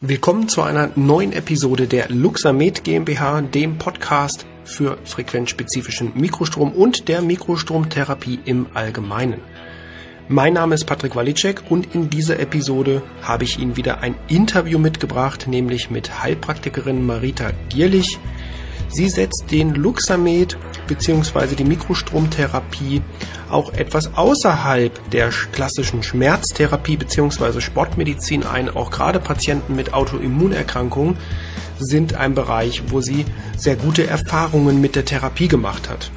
Willkommen zu einer neuen Episode der Luxamed GmbH, dem Podcast für frequenzspezifischen Mikrostrom und der Mikrostromtherapie im Allgemeinen. Mein Name ist Patrick Walicek und in dieser Episode habe ich Ihnen wieder ein Interview mitgebracht, nämlich mit Heilpraktikerin Marita Gierlich. Sie setzt den Luxamed bzw. die Mikrostromtherapie auch etwas außerhalb der klassischen Schmerztherapie bzw. Sportmedizin ein. Auch gerade Patienten mit Autoimmunerkrankungen sind ein Bereich, wo sie sehr gute Erfahrungen mit der Therapie gemacht hat.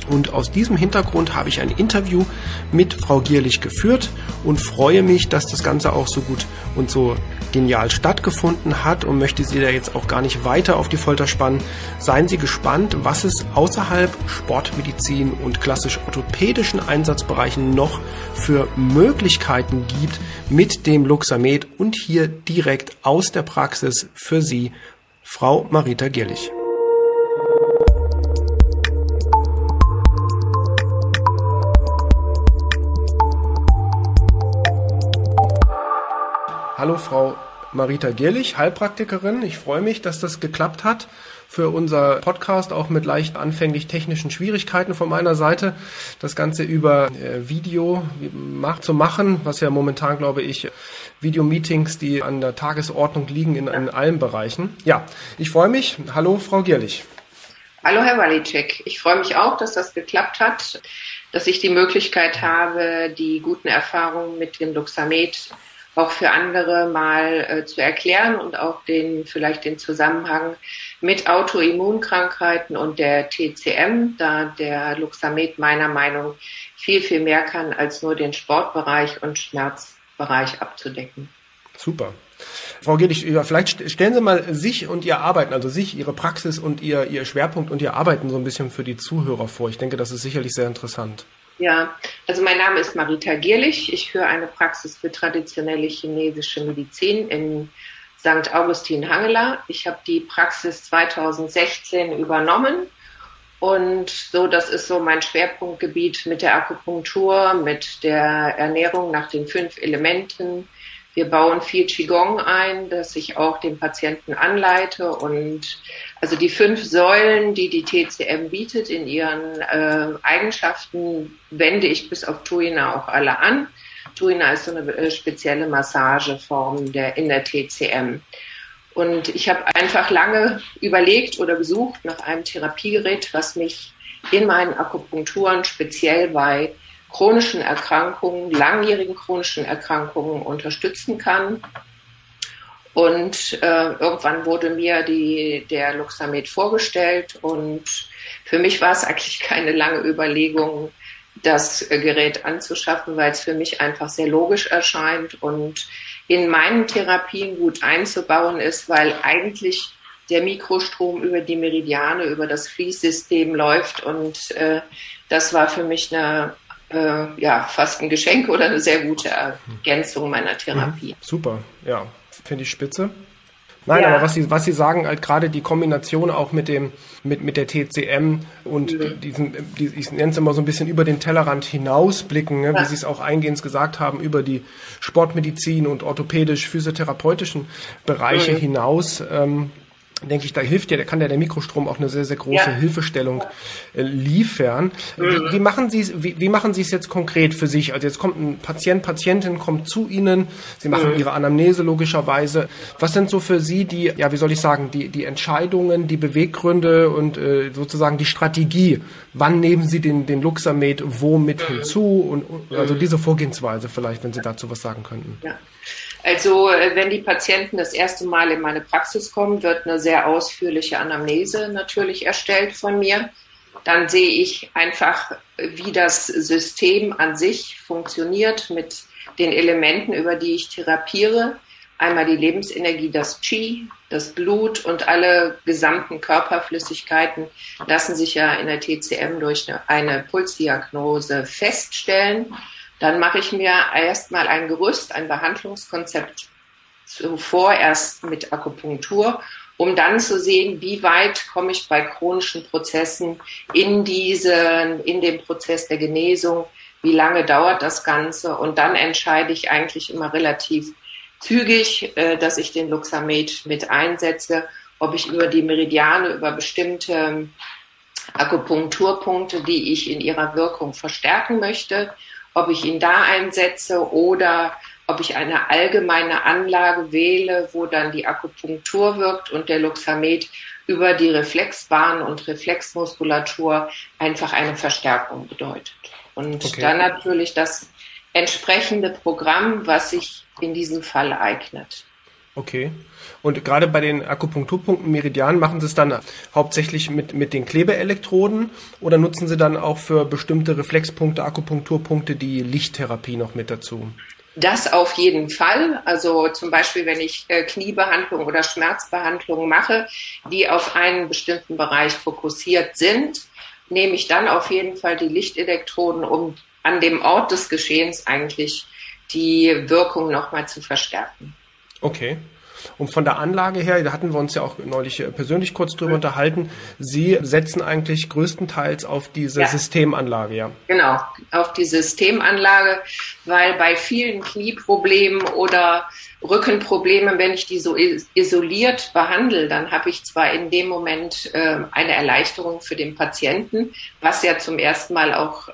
Und aus diesem Hintergrund habe ich ein Interview mit Frau Gierlich geführt und freue mich, dass das Ganze auch so gut und so genial stattgefunden hat und möchte Sie da jetzt auch gar nicht weiter auf die Folter spannen. Seien Sie gespannt, was es außerhalb Sportmedizin und klassisch orthopädischen Einsatzbereichen noch für Möglichkeiten gibt mit dem Luxamed und hier direkt aus der Praxis für Sie, Frau Marita Gierlich. Hallo Frau Marita Gierlich, Heilpraktikerin. Ich freue mich, dass das geklappt hat für unser Podcast, auch mit leicht anfänglich technischen Schwierigkeiten von meiner Seite. Das Ganze über Video zu machen, was ja momentan, glaube ich, Videomeetings, die an der Tagesordnung liegen in allen Bereichen. Ja, ich freue mich. Hallo Frau Gierlich. Hallo Herr Walicek. Ich freue mich auch, dass das geklappt hat, dass ich die Möglichkeit habe, die guten Erfahrungen mit dem Luxamed auch für andere mal zu erklären und auch vielleicht den Zusammenhang mit Autoimmunkrankheiten und der TCM, da der Luxamed meiner Meinung nach viel, viel mehr kann, als nur den Sportbereich und Schmerzbereich abzudecken. Super. Frau Gierlich, vielleicht stellen Sie mal sich und Ihr Arbeiten, also sich, Ihre Praxis und Ihr Schwerpunkt und Ihr Arbeiten so ein bisschen für die Zuhörer vor. Ich denke, das ist sicherlich sehr interessant. Ja, also mein Name ist Marita Gierlich. Ich führe eine Praxis für traditionelle chinesische Medizin in St. Augustin-Hangela. Ich habe die Praxis 2016 übernommen und so, das ist so mein Schwerpunktgebiet mit der Akupunktur, mit der Ernährung nach den 5 Elementen. Wir bauen viel Qigong ein, dass ich auch den Patienten anleite und also die 5 Säulen, die die TCM bietet in ihren Eigenschaften, wende ich bis auf Tuina auch alle an. Tuina ist so eine spezielle Massageform in der TCM. Und ich habe einfach lange überlegt oder gesucht nach einem Therapiegerät, was mich in meinen Akupunkturen speziell bei chronischen Erkrankungen, langjährigen chronischen Erkrankungen unterstützen kann. Und irgendwann wurde mir der Luxamed vorgestellt und für mich war es eigentlich keine lange Überlegung, das Gerät anzuschaffen, weil es für mich einfach sehr logisch erscheint und in meinen Therapien gut einzubauen ist, weil eigentlich der Mikrostrom über die Meridiane, über das Fließsystem läuft und das war für mich fast ein Geschenk oder eine sehr gute Ergänzung meiner Therapie. Super, ja, finde ich spitze. Nein, ja. Aber was Sie sagen, halt gerade die Kombination auch mit der TCM und ich nenne es immer so ein bisschen über den Tellerrand hinausblicken, ne, wie Sie es auch eingehend gesagt haben, über die Sportmedizin und orthopädisch-physiotherapeutischen Bereiche hinaus, denke ich, da kann der Mikrostrom auch eine sehr, sehr große Hilfestellung liefern. Wie machen Sie es jetzt konkret für sich? Also jetzt kommt ein Patientin kommt zu Ihnen, Sie machen Ihre Anamnese logischerweise. Was sind so für Sie die Entscheidungen, die Beweggründe und sozusagen die Strategie? Wann nehmen Sie den Luxamed womit hinzu? Und also diese Vorgehensweise vielleicht, wenn Sie dazu was sagen könnten. Ja. Also wenn die Patienten das erste Mal in meine Praxis kommen, wird eine sehr ausführliche Anamnese natürlich erstellt von mir. Dann sehe ich einfach, wie das System an sich funktioniert mit den Elementen, über die ich therapiere. Einmal die Lebensenergie, das Qi, das Blut und alle gesamten Körperflüssigkeiten lassen sich ja in der TCM durch eine Pulsdiagnose feststellen. Dann mache ich mir erstmal ein Gerüst, ein Behandlungskonzept vorerst mit Akupunktur, um dann zu sehen, wie weit komme ich bei chronischen Prozessen in dem Prozess der Genesung, wie lange dauert das Ganze und dann entscheide ich eigentlich immer relativ zügig, dass ich den Luxamed mit einsetze, ob ich über die Meridiane, über bestimmte Akupunkturpunkte, die ich in ihrer Wirkung verstärken möchte, ob ich ihn da einsetze oder ob ich eine allgemeine Anlage wähle, wo dann die Akupunktur wirkt und der Luxamed über die Reflexbahn und Reflexmuskulatur einfach eine Verstärkung bedeutet. Und dann natürlich das entsprechende Programm, was sich in diesem Fall eignet. Okay. Und gerade bei den Akupunkturpunkten, Meridianen, machen Sie es dann hauptsächlich mit den Klebeelektroden oder nutzen Sie dann auch für bestimmte Reflexpunkte, Akupunkturpunkte die Lichttherapie noch mit dazu? Das auf jeden Fall. Also zum Beispiel, wenn ich Kniebehandlung oder Schmerzbehandlung mache, die auf einen bestimmten Bereich fokussiert sind, nehme ich dann auf jeden Fall die Lichtelektroden, um an dem Ort des Geschehens eigentlich die Wirkung nochmal zu verstärken. Okay. Und von der Anlage her, da hatten wir uns ja auch neulich persönlich kurz drüber unterhalten, Sie setzen eigentlich größtenteils auf diese Systemanlage, ja? Genau, auf die Systemanlage, weil bei vielen Knieproblemen oder Rückenproblemen, wenn ich die so isoliert behandle, dann habe ich zwar in dem Moment eine Erleichterung für den Patienten, was ja zum ersten Mal auch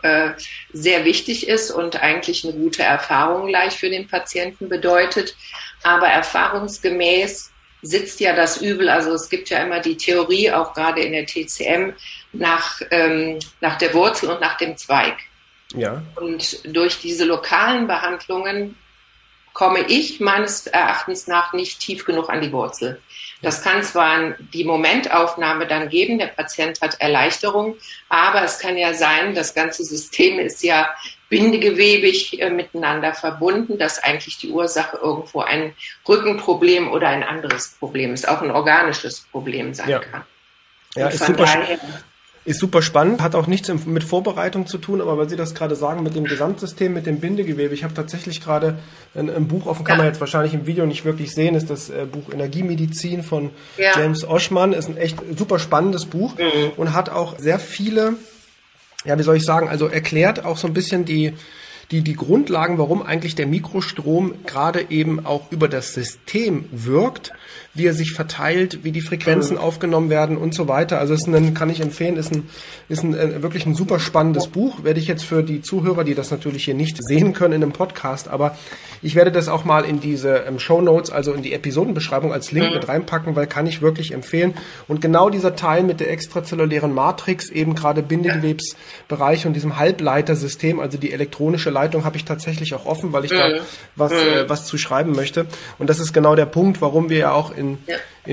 sehr wichtig ist und eigentlich eine gute Erfahrung gleich für den Patienten bedeutet. Aber erfahrungsgemäß sitzt ja das Übel, also es gibt ja immer die Theorie, auch gerade in der TCM, nach der Wurzel und nach dem Zweig. Ja. Und durch diese lokalen Behandlungen komme ich meines Erachtens nach nicht tief genug an die Wurzel. Das kann zwar die Momentaufnahme dann geben, der Patient hat Erleichterung, aber es kann ja sein, das ganze System ist ja bindegewebig miteinander verbunden, dass eigentlich die Ursache irgendwo ein Rückenproblem oder ein anderes Problem ist, auch ein organisches Problem sein kann. Ja, ist super spannend, hat auch nichts mit Vorbereitung zu tun, aber weil Sie das gerade sagen, mit dem Gesamtsystem, mit dem Bindegewebe, ich habe tatsächlich gerade ein Buch offen, kann man jetzt wahrscheinlich im Video nicht wirklich sehen, ist das Buch Energiemedizin von James Oschmann, ist ein echt super spannendes Buch und hat auch sehr viele, ja, wie soll ich sagen, also erklärt auch so ein bisschen die Grundlagen, warum eigentlich der Mikrostrom gerade eben auch über das System wirkt, wie er sich verteilt, wie die Frequenzen aufgenommen werden und so weiter. Also kann ich empfehlen, ist wirklich ein super spannendes Buch. Werde ich jetzt für die Zuhörer, die das natürlich hier nicht sehen können in einem Podcast, aber ich werde das auch mal in diese Shownotes, also in die Episodenbeschreibung als Link mit reinpacken, weil kann ich wirklich empfehlen. Und genau dieser Teil mit der extrazellulären Matrix, eben gerade Bindegewebsbereich und diesem Halbleitersystem, also die elektronische Leitung, habe ich tatsächlich auch offen, weil ich da was zu schreiben möchte. Und das ist genau der Punkt, warum wir ja auch in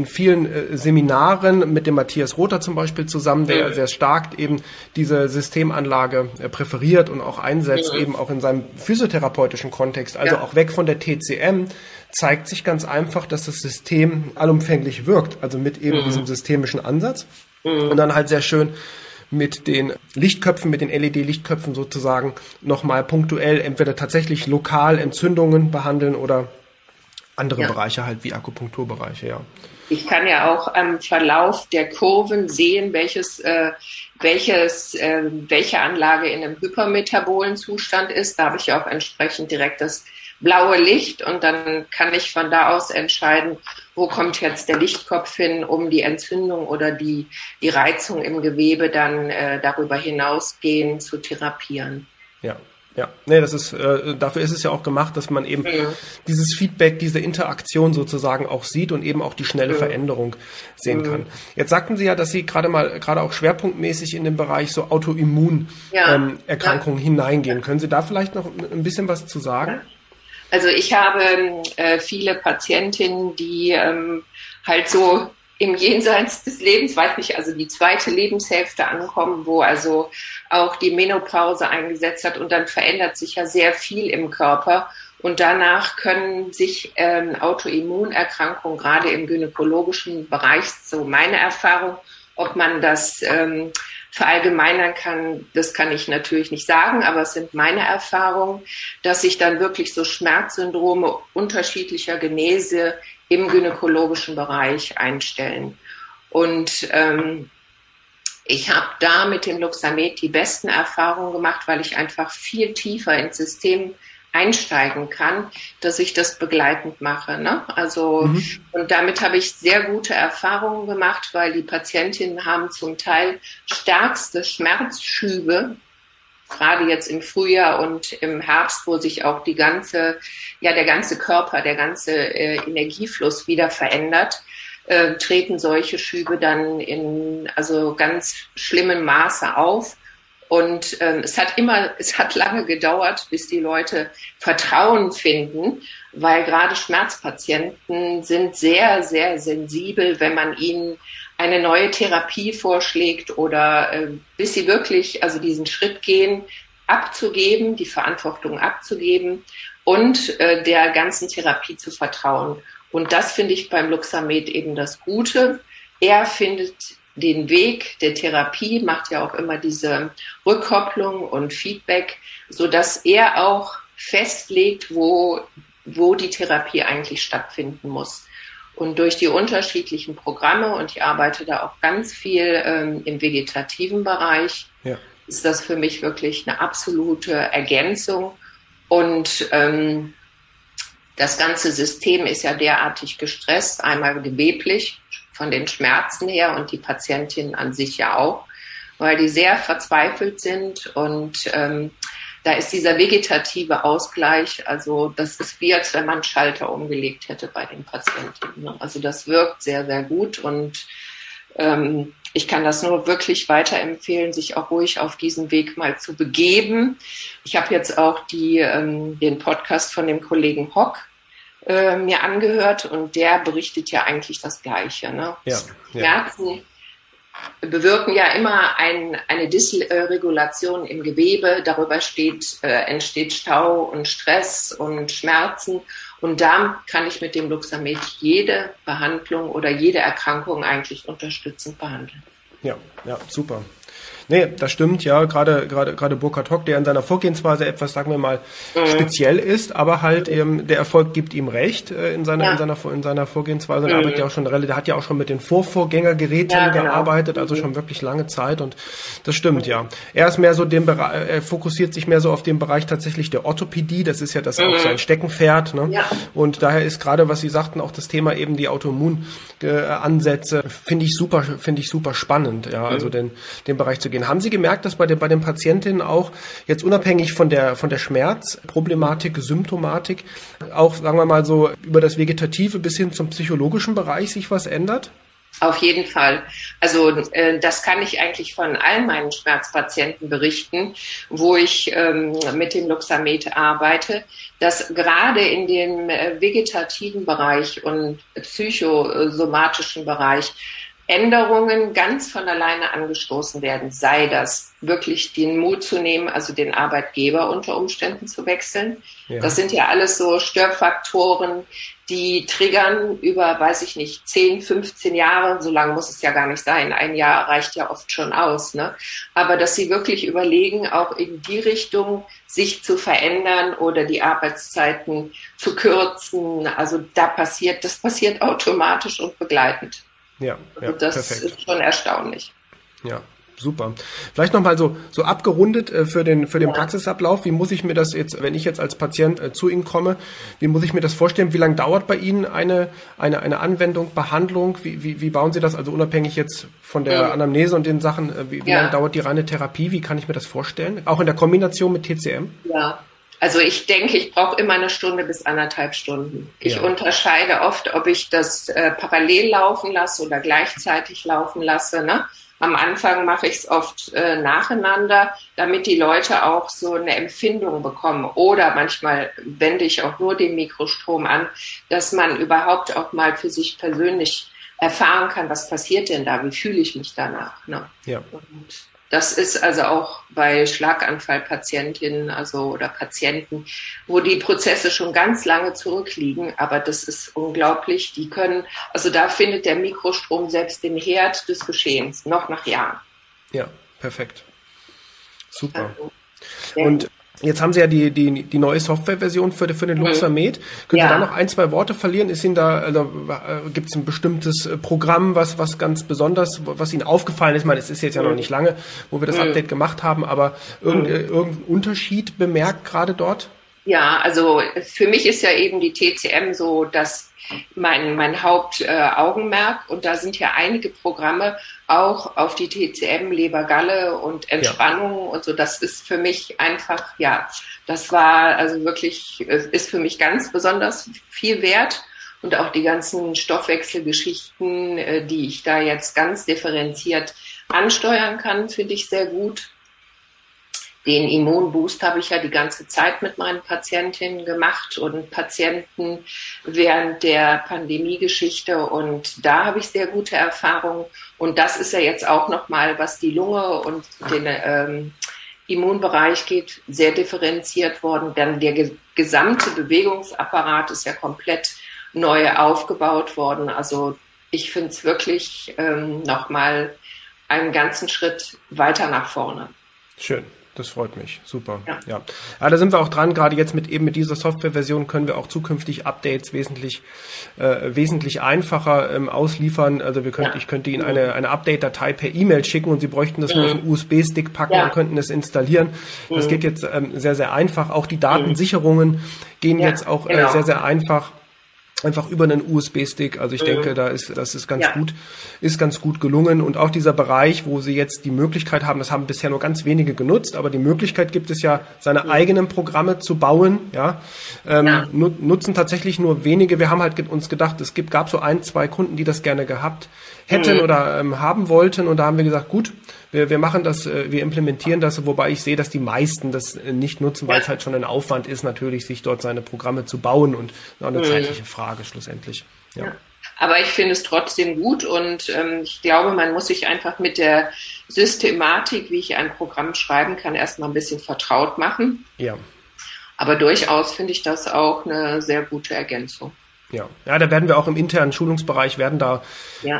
vielen Seminaren mit dem Matthias Rother zum Beispiel zusammen, der sehr stark eben diese Systemanlage präferiert und auch einsetzt, eben auch in seinem physiotherapeutischen Kontext, also auch weg von der TCM, zeigt sich ganz einfach, dass das System allumfänglich wirkt, also mit eben diesem systemischen Ansatz und dann halt sehr schön mit den Lichtköpfen, mit den LED-Lichtköpfen sozusagen nochmal punktuell entweder tatsächlich lokal Entzündungen behandeln oder andere Bereiche halt wie Akupunkturbereiche, Ich kann ja auch am Verlauf der Kurven sehen, welche Anlage in einem hypermetabolen Zustand ist. Da habe ich ja auch entsprechend direkt das blaue Licht und dann kann ich von da aus entscheiden, wo kommt jetzt der Lichtkopf hin, um die Entzündung oder die Reizung im Gewebe dann darüber hinausgehen zu therapieren. Ja, nee, das ist, dafür ist es ja auch gemacht, dass man eben dieses Feedback, diese Interaktion sozusagen auch sieht und eben auch die schnelle Veränderung sehen kann. Jetzt sagten Sie ja, dass Sie gerade auch schwerpunktmäßig in den Bereich so Autoimmunerkrankungen hineingehen. Können Sie da vielleicht noch ein bisschen was zu sagen? Also ich habe viele Patientinnen, die halt so im Jenseits des Lebens, weiß nicht, also die zweite Lebenshälfte ankommen, wo also auch die Menopause eingesetzt hat und dann verändert sich ja sehr viel im Körper und danach können sich Autoimmunerkrankungen gerade im gynäkologischen Bereich, so meine Erfahrung, ob man das verallgemeinern kann, das kann ich natürlich nicht sagen, aber es sind meine Erfahrungen, dass sich dann wirklich so Schmerzsyndrome unterschiedlicher Genese im gynäkologischen Bereich einstellen. Und ich habe da mit dem Luxamed die besten Erfahrungen gemacht, weil ich einfach viel tiefer ins System einsteigen kann, dass ich das begleitend mache, ne? Also, und damit habe ich sehr gute Erfahrungen gemacht, weil die Patientinnen haben zum Teil stärkste Schmerzschübe, gerade jetzt im Frühjahr und im Herbst, wo sich auch der ganze Körper, der ganze Energiefluss wieder verändert, treten solche Schübe dann in ganz schlimmem Maße auf. Und es hat lange gedauert, bis die Leute Vertrauen finden, weil gerade Schmerzpatienten sind sehr, sehr sensibel, wenn man ihnen eine neue Therapie vorschlägt oder bis sie wirklich diesen Schritt gehen, abzugeben, die Verantwortung abzugeben und der ganzen Therapie zu vertrauen. Und das finde ich beim Luxamed eben das Gute. Er findet den Weg der Therapie, macht ja auch immer diese Rückkopplung und Feedback, so dass er auch festlegt, wo die Therapie eigentlich stattfinden muss. Und durch die unterschiedlichen Programme, und ich arbeite da auch ganz viel im vegetativen Bereich, ist das für mich wirklich eine absolute Ergänzung. Und das ganze System ist ja derartig gestresst, einmal geweblich, von den Schmerzen her und die Patientin an sich ja auch, weil die sehr verzweifelt sind und da ist dieser vegetative Ausgleich, das ist wie, als wenn man einen Schalter umgelegt hätte bei den Patientinnen. Also das wirkt sehr, sehr gut und ich kann das nur wirklich weiterempfehlen, sich auch ruhig auf diesen Weg mal zu begeben. Ich habe jetzt auch den Podcast von dem Kollegen Hock mir angehört und der berichtet ja eigentlich das Gleiche. Ne? Schmerzen bewirken ja immer eine Dysregulation im Gewebe. Darüber entsteht Stau und Stress und Schmerzen. Und da kann ich mit dem Luxamed jede Behandlung oder jede Erkrankung eigentlich unterstützend behandeln. Ja, super. Nee, das stimmt, ja, gerade Burkhard Hock, der in seiner Vorgehensweise etwas, sagen wir mal, speziell ist, aber halt der Erfolg gibt ihm recht in seiner Vorgehensweise. Und arbeitet ja auch der hat ja auch schon mit den Vorvorgängergeräten gearbeitet, also schon wirklich lange Zeit und das stimmt, ja. Er ist mehr so er fokussiert sich mehr so auf den Bereich tatsächlich der Orthopädie, das ist ja das auch sein Steckenpferd, ne? Ja. Und daher ist gerade, was Sie sagten, auch das Thema eben die Autoimmunansätze, finde ich super spannend, ja, also den Bereich zu gehen. Haben Sie gemerkt, dass bei den Patientinnen auch jetzt unabhängig von der Schmerzproblematik, Symptomatik, auch, sagen wir mal so, über das Vegetative bis hin zum psychologischen Bereich sich was ändert? Auf jeden Fall. Also das kann ich eigentlich von allen meinen Schmerzpatienten berichten, wo ich mit dem Luxamed arbeite, dass gerade in dem vegetativen Bereich und psychosomatischen Bereich Änderungen ganz von alleine angestoßen werden, sei das wirklich den Mut zu nehmen, also den Arbeitgeber unter Umständen zu wechseln. Ja. Das sind ja alles so Störfaktoren, die triggern über, 10, 15 Jahre, so lange muss es ja gar nicht sein, ein Jahr reicht ja oft schon aus, ne? Aber dass sie wirklich überlegen, auch in die Richtung sich zu verändern oder die Arbeitszeiten zu kürzen, also das passiert automatisch und begleitend. Ja, das perfekt. Ist schon erstaunlich. Ja, super. Vielleicht nochmal so abgerundet für den Praxisablauf. Wie muss ich mir das jetzt, wenn ich jetzt als Patient zu Ihnen komme, wie muss ich mir das vorstellen? Wie lange dauert bei Ihnen eine Anwendung, Behandlung? Wie bauen Sie das? Also unabhängig jetzt von der Anamnese und den Sachen, wie lange dauert die reine Therapie? Wie kann ich mir das vorstellen? Auch in der Kombination mit TCM? Ja. Also ich denke, ich brauche immer 1 Stunde bis 1,5 Stunden. Ich unterscheide oft, ob ich das parallel laufen lasse oder gleichzeitig laufen lasse. Ne? Am Anfang mache ich es oft nacheinander, damit die Leute auch so eine Empfindung bekommen. Oder manchmal wende ich auch nur den Mikrostrom an, dass man überhaupt auch mal für sich persönlich erfahren kann, was passiert denn da, wie fühle ich mich danach. Ne? Ja. Und das ist also auch bei Schlaganfallpatientinnen oder Patienten, wo die Prozesse schon ganz lange zurückliegen. Aber das ist unglaublich. Da findet der Mikrostrom selbst den Herd des Geschehens, noch nach Jahren. Ja, perfekt. Super. Und jetzt haben Sie ja die neue Softwareversion für den Luxamed. Können Sie da noch 1, 2 Worte verlieren? Ist Ihnen gibt es ein bestimmtes Programm, was ganz besonders, was Ihnen aufgefallen ist? Ich meine, es ist jetzt ja noch nicht lange, wo wir das Update gemacht haben, aber irgendein Unterschied bemerkt gerade dort? Ja, also für mich ist ja eben die TCM so, dass mein Hauptaugenmerk und da sind ja einige Programme auch auf die TCM, Leber-Galle und Entspannung und so. Das ist für mich einfach, ja, das war also wirklich, es ist für mich ganz besonders viel wert. Und auch die ganzen Stoffwechselgeschichten, die ich da jetzt ganz differenziert ansteuern kann, finde ich sehr gut. Den Immunboost habe ich ja die ganze Zeit mit meinen Patientinnen gemacht und Patienten während der Pandemiegeschichte. Und da habe ich sehr gute Erfahrungen. Und das ist ja jetzt auch nochmal, was die Lunge und den Immunbereich geht, sehr differenziert worden. Denn der gesamte Bewegungsapparat ist ja komplett neu aufgebaut worden. Also ich finde es wirklich nochmal einen ganzen Schritt weiter nach vorne. Schön. Das freut mich. Super. Ja, da sind wir auch dran. Gerade jetzt mit dieser Softwareversion können wir auch zukünftig Updates wesentlich einfacher ausliefern. Also ich könnte Ihnen eine Update-Datei per E-Mail schicken und Sie bräuchten das nur auf einen USB-Stick packen und könnten es installieren. Das geht jetzt sehr, sehr einfach. Auch die Datensicherungen gehen jetzt auch sehr, sehr einfach über einen USB-Stick. Also ich denke, das ist ganz gut gelungen. Und auch dieser Bereich, wo Sie jetzt die Möglichkeit haben, das haben bisher nur ganz wenige genutzt, aber die Möglichkeit gibt es ja, seine eigenen Programme zu bauen. Nutzen tatsächlich nur wenige. Wir haben halt uns gedacht, gab so 1-2 Kunden, die das gerne gehabt hätten oder haben wollten. Und da haben wir gesagt, gut, wir machen das, wir implementieren das, wobei ich sehe, dass die meisten das nicht nutzen, weil es halt schon ein Aufwand ist, natürlich, sich dort seine Programme zu bauen und auch eine zeitliche Frage schlussendlich. Ja. Aber ich finde es trotzdem gut und ich glaube, man muss sich einfach mit der Systematik, wie ich ein Programm schreiben kann, erstmal ein bisschen vertraut machen. Ja. Aber durchaus finde ich das auch eine sehr gute Ergänzung. Ja, da werden wir auch im internen Schulungsbereich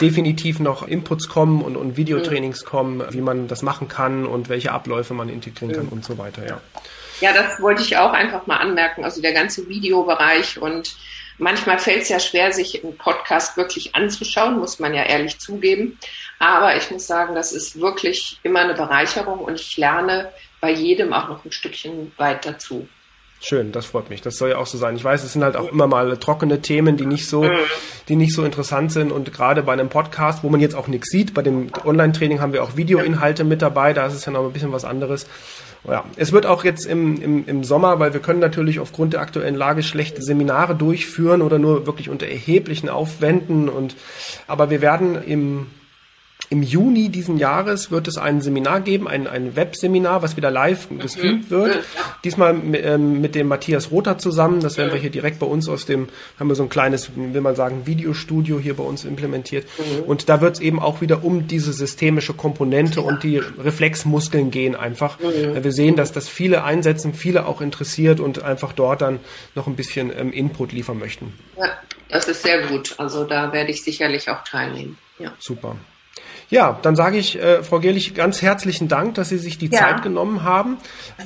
definitiv noch Inputs kommen und Videotrainings kommen, wie man das machen kann und welche Abläufe man integrieren kann und so weiter, Ja, das wollte ich auch einfach mal anmerken, also der ganze Videobereich und manchmal fällt es ja schwer, sich einen Podcast wirklich anzuschauen, muss man ja ehrlich zugeben, aber ich muss sagen, das ist wirklich immer eine Bereicherung und ich lerne bei jedem auch noch ein Stückchen weit dazu. Schön, das freut mich. Das soll ja auch so sein. Ich weiß, es sind halt auch immer mal trockene Themen, die nicht so interessant sind. Und gerade bei einem Podcast, wo man jetzt auch nichts sieht, bei dem Online-Training haben wir auch Videoinhalte mit dabei. Da ist es ja noch ein bisschen was anderes. Ja, es wird auch jetzt im Sommer, weil wir können natürlich aufgrund der aktuellen Lage schlechte Seminare durchführen oder nur wirklich unter erheblichen Aufwänden. Aber wir werden im Juni diesen Jahres wird es ein Seminar geben, ein Webseminar, was wieder live gestreamt wird. Diesmal mit dem Matthias Rother zusammen. Das werden wir hier direkt bei uns haben wir so ein kleines, will man sagen, Videostudio hier bei uns implementiert. Und da wird es eben auch wieder um diese systemische Komponente und die Reflexmuskeln gehen einfach. Wir sehen, dass das viele einsetzen, viele auch interessiert und einfach dort dann noch ein bisschen Input liefern möchten. Ja, das ist sehr gut. Also da werde ich sicherlich auch teilnehmen. Ja. Super. Ja, dann sage ich, Frau Gierlich, ganz herzlichen Dank, dass Sie sich die Zeit genommen haben.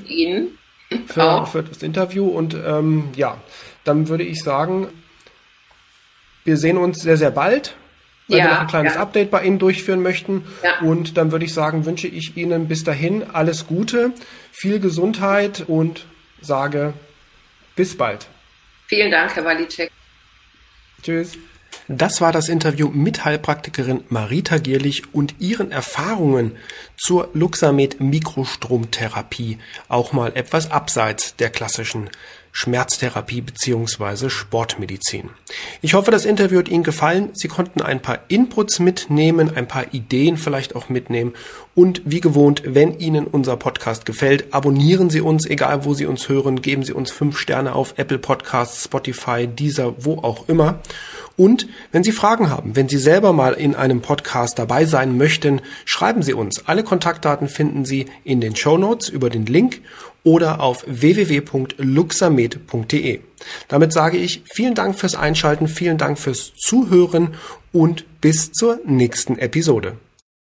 Ihnen für das Interview. Und dann würde ich sagen, wir sehen uns sehr, sehr bald, weil wir noch ein kleines Update bei Ihnen durchführen möchten. Ja. Und dann würde ich sagen, wünsche ich Ihnen bis dahin alles Gute, viel Gesundheit und sage bis bald. Vielen Dank, Herr Walicek. Tschüss. Das war das Interview mit Heilpraktikerin Marita Gierlich und ihren Erfahrungen zur Luxamed Mikrostromtherapie, auch mal etwas abseits der klassischen Schmerztherapie bzw. Sportmedizin. Ich hoffe, das Interview hat Ihnen gefallen. Sie konnten ein paar Inputs mitnehmen, ein paar Ideen vielleicht auch mitnehmen. Und wie gewohnt, wenn Ihnen unser Podcast gefällt, abonnieren Sie uns, egal wo Sie uns hören. Geben Sie uns 5 Sterne auf Apple Podcasts, Spotify, Deezer, wo auch immer. Und wenn Sie Fragen haben, wenn Sie selber mal in einem Podcast dabei sein möchten, schreiben Sie uns. Alle Kontaktdaten finden Sie in den Shownotes über den Link oder auf www.luxamed.de. Damit sage ich vielen Dank fürs Einschalten, vielen Dank fürs Zuhören und bis zur nächsten Episode.